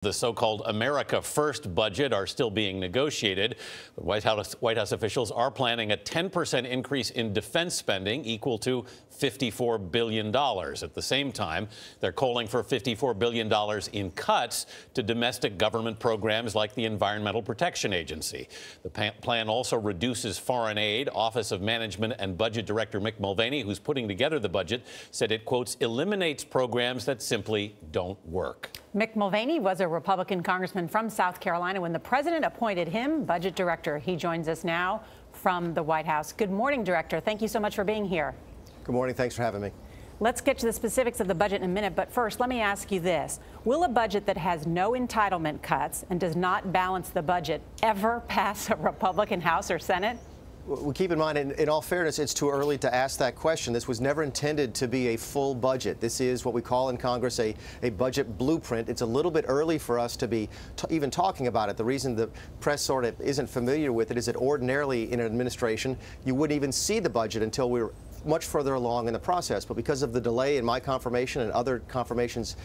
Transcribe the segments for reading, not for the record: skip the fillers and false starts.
The so-called America First budget are still being negotiated. But White House officials are planning a 10% increase in defense spending equal to $54 billion. At the same time, they're calling for $54 billion in cuts to domestic government programs like the Environmental Protection Agency. The plan also reduces foreign aid. Office of Management and Budget Director Mick Mulvaney, who's putting together the budget, said it, quotes, eliminates programs that simply don't work. Mick Mulvaney was a Republican congressman from South Carolina when the president appointed him budget director. He joins us now from the White House. Good morning, Director. Thank you so much for being here. Good morning. Thanks for having me. Let's get to the specifics of the budget in a minute, but first, let me ask you this. Will a budget that has no entitlement cuts and does not balance the budget ever pass a Republican House or Senate? Well, keep in mind, in all fairness, it's too early to ask that question. This was never intended to be a full budget. This is what we call in Congress a budget blueprint. It's a little bit early for us to be even talking about it. The reason the press sort of isn't familiar with it is that ordinarily in an administration, you wouldn't even see the budget until we were much further along in the process. But because of the delay in my confirmation and other confirmations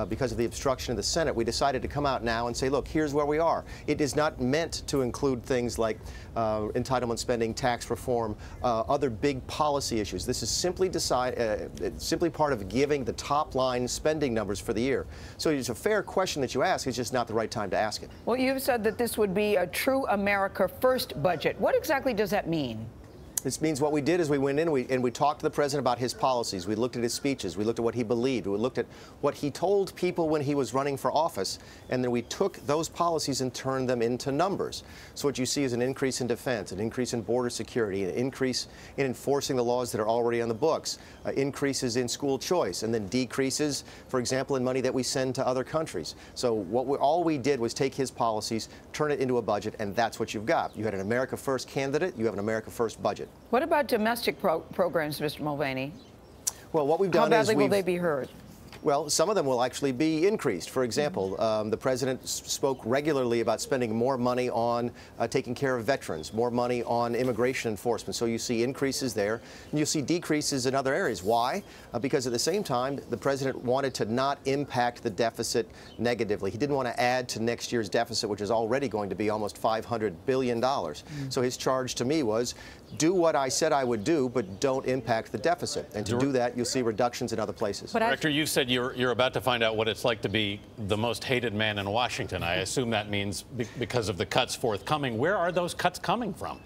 because of the obstruction of the Senate, we decided to come out now and say, look, here's where we are. It is not meant to include things like entitlement spending, tax reform, other big policy issues. This is simply simply part of giving the top line spending numbers for the year. So it's a fair question that you ask. It's just not the right time to ask it. Well, you've said that this would be a true America First budget. What exactly does that mean? This means what we did is we went in and we talked to the president about his policies. We looked at his speeches. We looked at what he believed. We looked at what he told people when he was running for office. And then we took those policies and turned them into numbers. So what you see is an increase in defense, an increase in border security, an increase in enforcing the laws that are already on the books, increases in school choice, and then decreases, for example, in money that we send to other countries. So all we did was take his policies, turn it into a budget, and that's what you've got. You had an America First candidate. You have an America First budget. What about domestic programs, Mr. Mulvaney? Well, what we've done is how badly will they be hurt? Well, some of them will actually be increased. For example, the president spoke regularly about spending more money on taking care of veterans, more money on immigration enforcement. So you see increases there, and you see decreases in other areas. Why? Because at the same time, the president wanted to not impact the deficit negatively. He didn't want to add to next year's deficit, which is already going to be almost $500 billion. So his charge to me was, do what I said I would do, but don't impact the deficit. And to do that, you'll see reductions in other places. Director, you said you're about to find out what it's like to be the most hated man in Washington. I assume that means because of the cuts forthcoming. Where are those cuts coming from?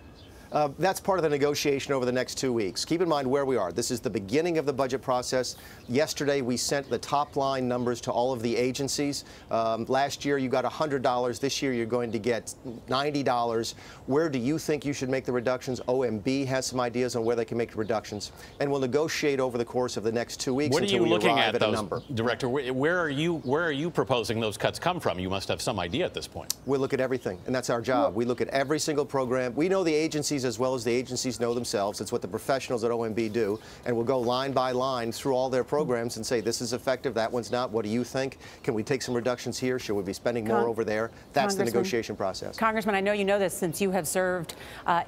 That's part of the negotiation over the next 2 weeks. Keep in mind where we are. This is the beginning of the budget process. Yesterday, we sent the top line numbers to all of the agencies. Last year, you got $100. This year, you're going to get $90. Where do you think you should make the reductions? OMB has some ideas on where they can make the reductions. And we'll negotiate over the course of the next 2 weeks until we arrive at a number. Director, where are you proposing those cuts come from? You must have some idea at this point. We look at everything, and that's our job. We look at every single program. We know the agencies as well as the agencies know themselves. It's what the professionals at OMB do, and we'll go line by line through all their programs and say, this is effective, that one's not. What do you think? Can we take some reductions here? Should we be spending more over there? That's the negotiation process. Congressman, I know you know this since you have served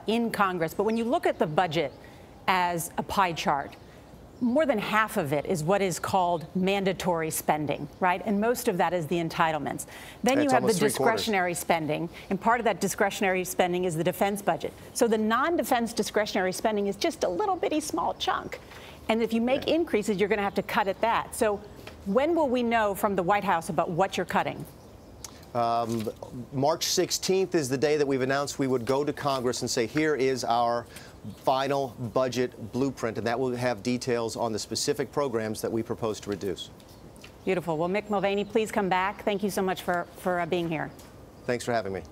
in Congress, but when you look at the budget as a pie chart, more than half of it is what is called mandatory spending, right? And most of that is the entitlements. Then you have the discretionary spending, and part of that discretionary spending is the defense budget. So the non-defense discretionary spending is just a little bitty small chunk. And if you make increases, you're going to have to cut at that. So when will we know from the White House about what you're cutting? March 16th is the day that we've announced we would go to Congress and say, here is our final budget blueprint, and that will have details on the specific programs that we propose to reduce. Beautiful. Well, Mick Mulvaney, please come back. Thank you so much for being here. Thanks for having me.